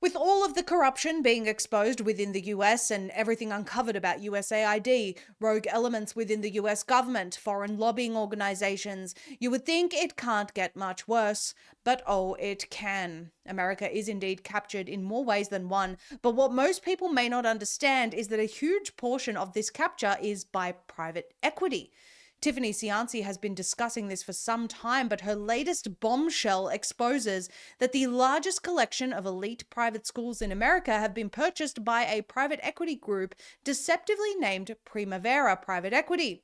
With all of the corruption being exposed within the US and everything uncovered about USAID, rogue elements within the US government, foreign lobbying organizations, you would think it can't get much worse. But oh, it can. America is indeed captured in more ways than one. But what most people may not understand is that a huge portion of this capture is by private equity. Tiffany Cianci has been discussing this for some time, but her latest bombshell exposes that the largest collection of elite private schools in America have been purchased by a private equity group deceptively named Primavera Private Equity.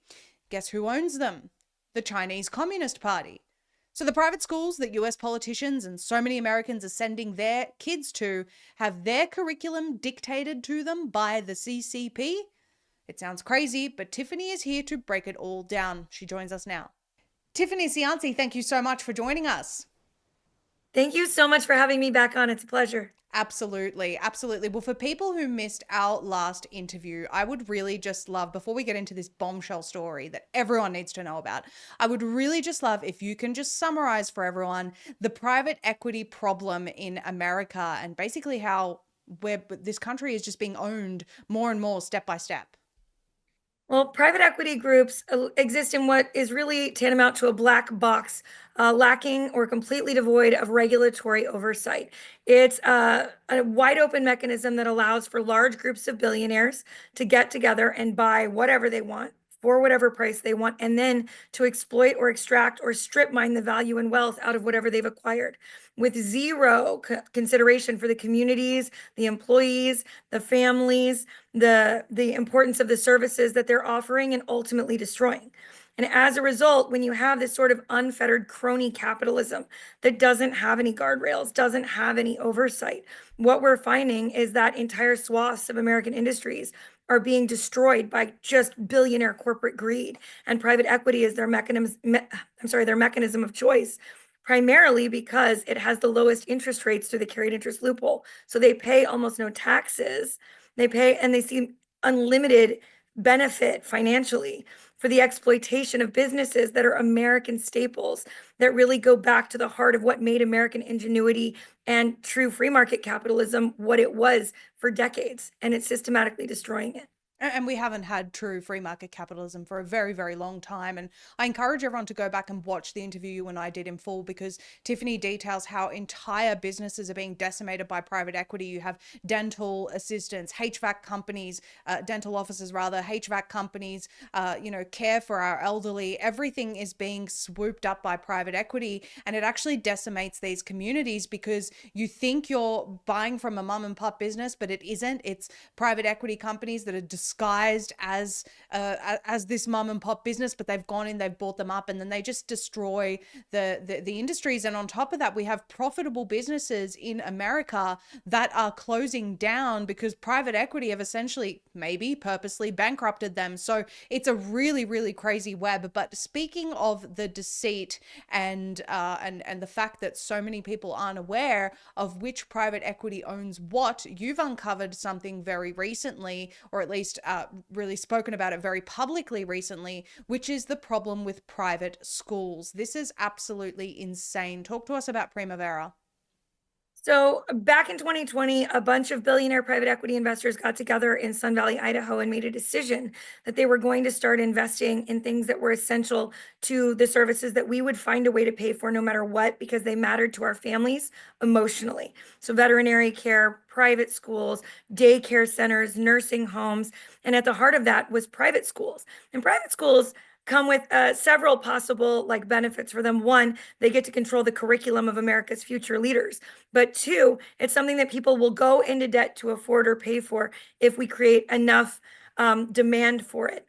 Guess who owns them? The Chinese Communist Party. So the private schools that US politicians and so many Americans are sending their kids to have their curriculum dictated to them by the CCP? It sounds crazy, but Tiffany is here to break it all down. She joins us now. Tiffany Cianci, thank you so much for joining us. Thank you so much for having me back on. It's a pleasure. Absolutely, absolutely. Well, for people who missed our last interview, I would really just love, before we get into this bombshell story that everyone needs to know about, I would really just love if you can just summarize for everyone the private equity problem in America and basically how this country is just being owned more and more step by step. Well, private equity groups exist in what is really tantamount to a black box, lacking or completely devoid of regulatory oversight. It's a wide open mechanism that allows for large groups of billionaires to get together and buy whatever they want for whatever price they want, and then to exploit or extract or strip mine the value and wealth out of whatever they've acquired with zero consideration for the communities, the employees, the families, the importance of the services that they're offering and ultimately destroying. And as a result, when you have this sort of unfettered crony capitalism that doesn't have any guardrails, doesn't have any oversight, what we're finding is that entire swaths of American industries are being destroyed by just billionaire corporate greed, and private equity is their mechanism of choice, primarily because it has the lowest interest rates through the carried interest loophole. So they pay almost no taxes. They pay and they see unlimited benefit financially for the exploitation of businesses that are American staples that really go back to the heart of what made American ingenuity and true free market capitalism what it was for decades, and it's systematically destroying it. And we haven't had true free market capitalism for a very, very long time. And I encourage everyone to go back and watch the interview you and I did in full, because Tiffany details how entire businesses are being decimated by private equity. You have dental assistants, HVAC companies, dental offices rather, HVAC companies, care for our elderly. Everything is being swooped up by private equity. And it actually decimates these communities because you think you're buying from a mom and pop business, but it isn't. It's private equity companies that are disguised as this mom and pop business, but they've gone in, they've bought them up, and then they just destroy the industries. And on top of that, we have profitable businesses in America that are closing down because private equity have essentially, maybe purposely, bankrupted them. So it's a really, really crazy web. But speaking of the deceit and the fact that so many people aren't aware of which private equity owns what, you've uncovered something very recently, or at least really spoken about it very publicly recently, which is the problem with private schools. This is absolutely insane. Talk to us about Primavera. So back in 2020, a bunch of billionaire private equity investors got together in Sun Valley, Idaho, and made a decision that they were going to start investing in things that were essential to the services that we would find a way to pay for no matter what, because they mattered to our families emotionally. So veterinary care, private schools, daycare centers, nursing homes, and at the heart of that was private schools. And private schools come with several possible benefits for them. One, they get to control the curriculum of America's future leaders. But two, it's something that people will go into debt to afford or pay for if we create enough demand for it.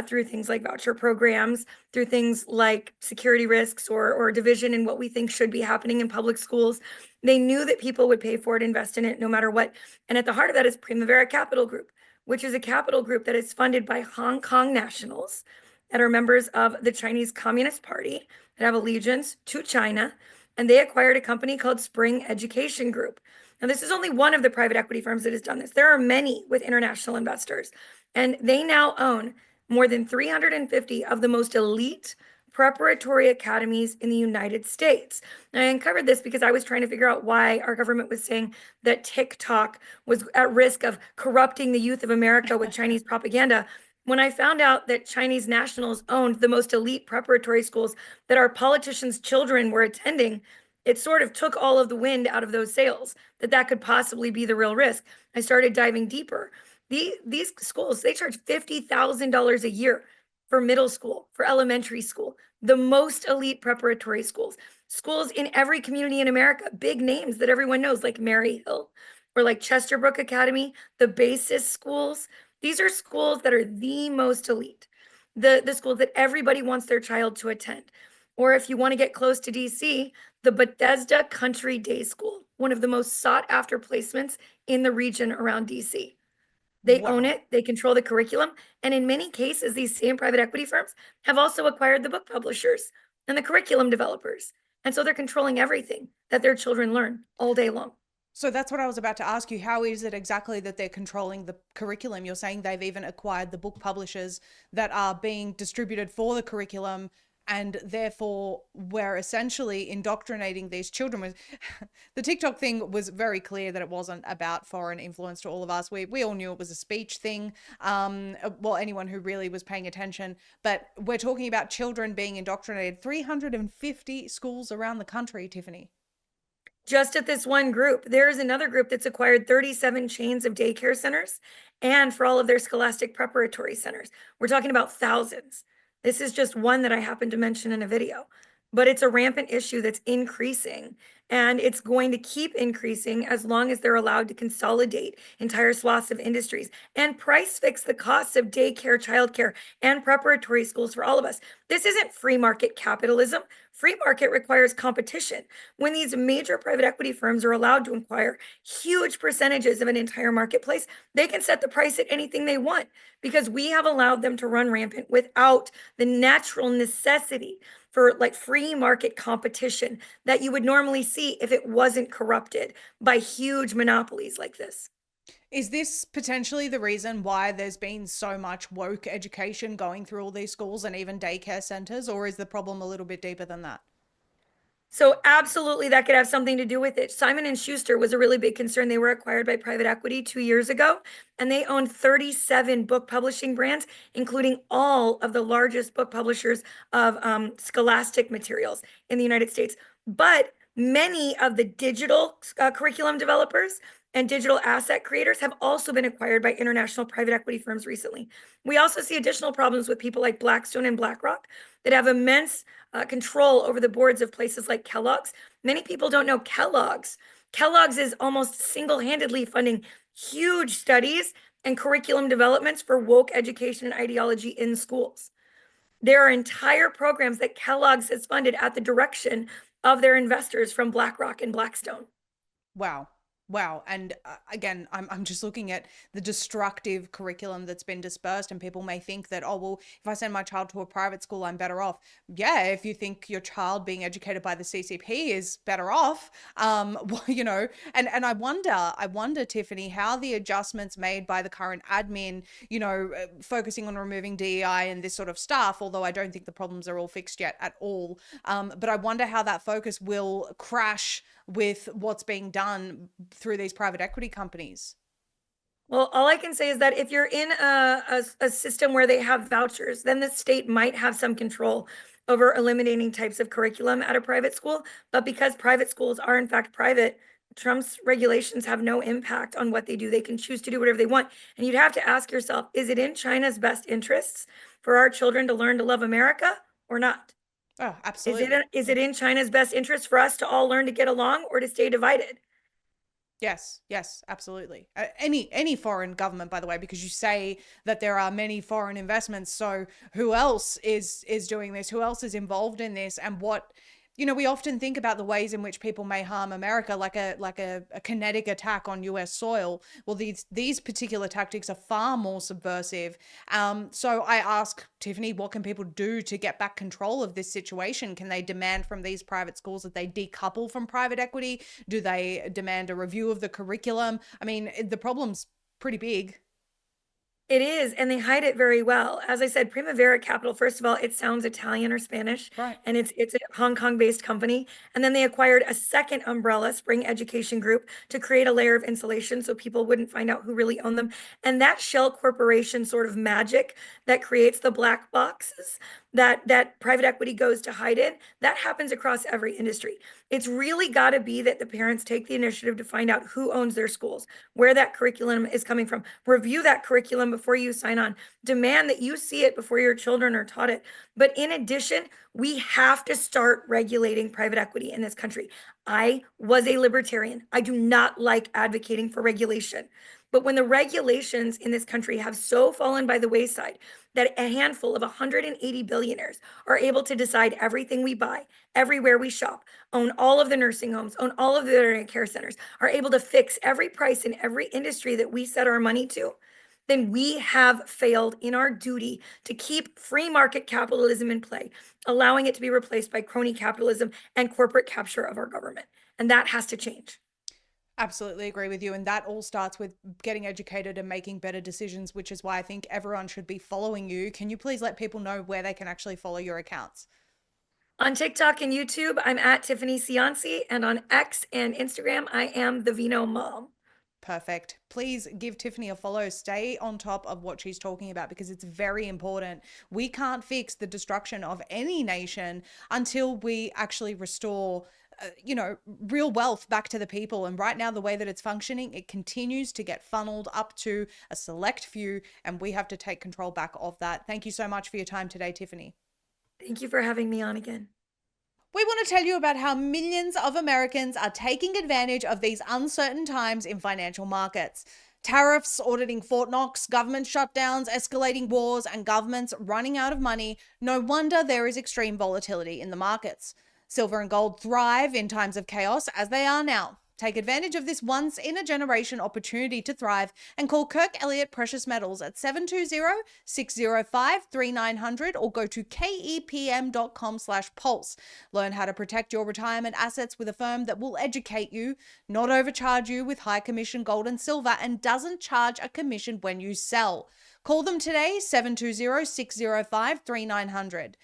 Through things like voucher programs, through things like security risks or division in what we think should be happening in public schools. They knew that people would pay for it, invest in it no matter what. And at the heart of that is Primavera Capital Group, which is a capital group that is funded by Hong Kong nationals that are members of the Chinese Communist Party that have allegiance to China. And they acquired a company called Spring Education Group. Now, this is only one of the private equity firms that has done this. There are many with international investors, and they now own more than 350 of the most elite preparatory academies in the United States. And I uncovered this because I was trying to figure out why our government was saying that TikTok was at risk of corrupting the youth of America with Chinese propaganda. When I found out that Chinese nationals owned the most elite preparatory schools that our politicians' children were attending, it sort of took all of the wind out of those sails, that could possibly be the real risk. I started diving deeper. These schools, they charge $50,000 a year for middle school, for elementary school, the most elite preparatory schools, schools in every community in America, big names that everyone knows, like Mary Hill or like Chesterbrook Academy, the basis schools. These are schools that are the most elite, the schools that everybody wants their child to attend. Or if you want to get close to DC, the Bethesda Country Day School, one of the most sought after placements in the region around DC. They own Wow. it, they control the curriculum, and in many cases, these same private equity firms have also acquired the book publishers and the curriculum developers. And so they're controlling everything that their children learn all day long. So that's what I was about to ask you. How is it exactly that they're controlling the curriculum? You're saying they've even acquired the book publishers that are being distributed for the curriculum, and therefore we're essentially indoctrinating these children with the TikTok thing was very clear that it wasn't about foreign influence to all of us. We all knew it was a speech thing. Well, anyone who really was paying attention, but we're talking about children being indoctrinated. 350 schools around the country, Tiffany. Just at this one group, there is another group that's acquired 37 chains of daycare centers and for all of their scholastic preparatory centers. We're talking about thousands. This is just one that I happened to mention in a video, but it's a rampant issue that's increasing, and it's going to keep increasing as long as they're allowed to consolidate entire swaths of industries and price fix the costs of daycare, childcare, and preparatory schools for all of us. This isn't free market capitalism. Free market requires competition. When these major private equity firms are allowed to acquire huge percentages of an entire marketplace, they can set the price at anything they want because we have allowed them to run rampant without the natural necessity for like free market competition that you would normally see if it wasn't corrupted by huge monopolies like this. Is this potentially the reason why there's been so much woke education going through all these schools and even daycare centers, or is the problem a little bit deeper than that? So absolutely that could have something to do with it. Simon and Schuster was a really big concern. They were acquired by private equity 2 years ago, and they own 37 book publishing brands, including all of the largest book publishers of scholastic materials in the United States. But many of the digital curriculum developers and digital asset creators have also been acquired by international private equity firms recently. We also see additional problems with people like Blackstone and BlackRock that have immense control over the boards of places like Kellogg's. Many people don't know Kellogg's. Kellogg's is almost single-handedly funding huge studies and curriculum developments for woke education and ideology in schools. There are entire programs that Kellogg's has funded at the direction of their investors from BlackRock and Blackstone. Wow. Wow. And again, I'm just looking at the destructive curriculum that's been dispersed, and people may think that, oh, well, if I send my child to a private school, I'm better off. Yeah, if you think your child being educated by the CCP is better off, well, and I wonder, Tiffany, how the adjustments made by the current admin, focusing on removing DEI and this sort of stuff, although I don't think the problems are all fixed yet at all. But I wonder how that focus will crash with what's being done through these private equity companies. Well, all I can say is that if you're in a system where they have vouchers, then the state might have some control over eliminating types of curriculum at a private school. But because private schools are in fact private, Trump's regulations have no impact on what they do. They can choose to do whatever they want. And you'd have to ask yourself, is it in China's best interests for our children to learn to love America or not? Oh, Is absolutely. it in China's best interest for us to all learn to get along or to stay divided? Yes, yes, absolutely. Any foreign government, by the way, because you say that there are many foreign investments. So who else is doing this? Who else is involved in this? And what, we often think about the ways in which people may harm America, like a kinetic attack on U.S. soil. Well, these particular tactics are far more subversive. So I ask Tiffany, what can people do to get back control of this situation? Can they demand from these private schools that they decouple from private equity? Do they demand a review of the curriculum? I mean, the problem's pretty big. It is, and they hide it very well. As I said, Primavera Capital, first of all, it sounds Italian or Spanish, Right. and it's a Hong Kong-based company. And then they acquired a second umbrella, Spring Education Group, to create a layer of insulation so people wouldn't find out who really owned them. And that shell corporation sort of magic that creates the black boxes that private equity goes to hide in, that happens across every industry. It's really got to be that the parents take the initiative to find out who owns their schools, where that curriculum is coming from. Review that curriculum before you sign on. Demand that you see it before your children are taught it. But in addition, we have to start regulating private equity in this country. I was a libertarian. I do not like advocating for regulation. But when the regulations in this country have so fallen by the wayside that a handful of 180 billionaires are able to decide everything we buy, everywhere we shop, own all of the nursing homes, own all of the veterinary care centers, are able to fix every price in every industry that we set our money to, then we have failed in our duty to keep free market capitalism in play, allowing it to be replaced by crony capitalism and corporate capture of our government. And that has to change. Absolutely agree with you. And that all starts with getting educated and making better decisions, which is why I think everyone should be following you. Can you please let people know where they can actually follow your accounts? On TikTok and YouTube, I'm at Tiffany Cianci, and on X and Instagram, I am the Vino Mom. Perfect. Please give Tiffany a follow. Stay on top of what she's talking about because it's very important. We can't fix the destruction of any nation until we actually restore real wealth back to the people. And right now, the way that it's functioning, it continues to get funneled up to a select few, and we have to take control back of that. Thank you so much for your time today, Tiffany. Thank you for having me on again. We want to tell you about how millions of Americans are taking advantage of these uncertain times in financial markets. Tariffs, auditing Fort Knox, government shutdowns, escalating wars, and governments running out of money. No wonder there is extreme volatility in the markets. Silver and gold thrive in times of chaos as they are now. Take advantage of this once-in-a-generation opportunity to thrive and call Kirk Elliott Precious Metals at 720-605-3900 or go to kepm.com/pulse. Learn how to protect your retirement assets with a firm that will educate you, not overcharge you with high commission gold and silver, and doesn't charge a commission when you sell. Call them today, 720-605-3900.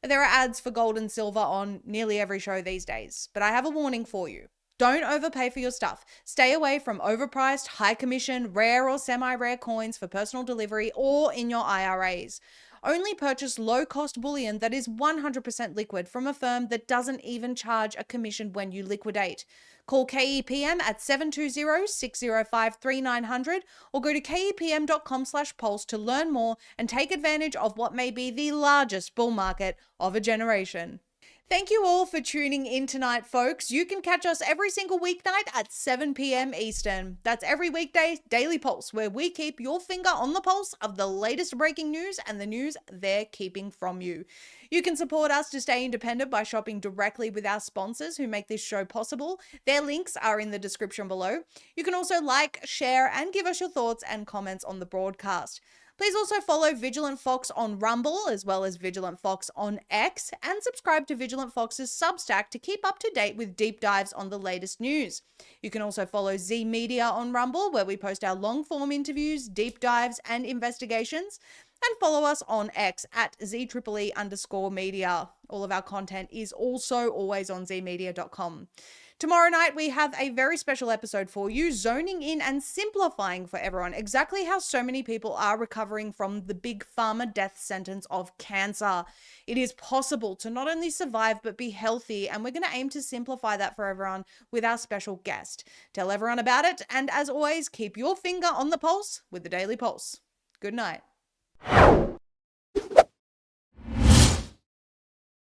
There are ads for gold and silver on nearly every show these days, but I have a warning for you. Don't overpay for your stuff. Stay away from overpriced, high commission, rare or semi-rare coins for personal delivery or in your IRAs. Only purchase low-cost bullion that is 100% liquid from a firm that doesn't even charge a commission when you liquidate. Call KEPM at 720-605-3900 or go to kepm.com/pulse to learn more and take advantage of what may be the largest bull market of a generation. Thank you all for tuning in tonight, folks. You can catch us every single weeknight at 7 p.m. Eastern. That's every weekday, Daily Pulse, where we keep your finger on the pulse of the latest breaking news and the news they're keeping from you. You can support us to stay independent by shopping directly with our sponsors who make this show possible. Their links are in the description below. You can also like, share, and give us your thoughts and comments on the broadcast. Please also follow Vigilant Fox on Rumble as well as Vigilant Fox on X and subscribe to Vigilant Fox's Substack to keep up to date with deep dives on the latest news. You can also follow Z Media on Rumble where we post our long form interviews, deep dives and investigations, and follow us on X at ZEEE_media. All of our content is also always on zmedia.com. Tomorrow night, we have a very special episode for you, zoning in and simplifying for everyone exactly how so many people are recovering from the big pharma death sentence of cancer. It is possible to not only survive, but be healthy, and we're going to aim to simplify that for everyone with our special guest. Tell everyone about it, and as always, keep your finger on the pulse with the Daily Pulse. Good night.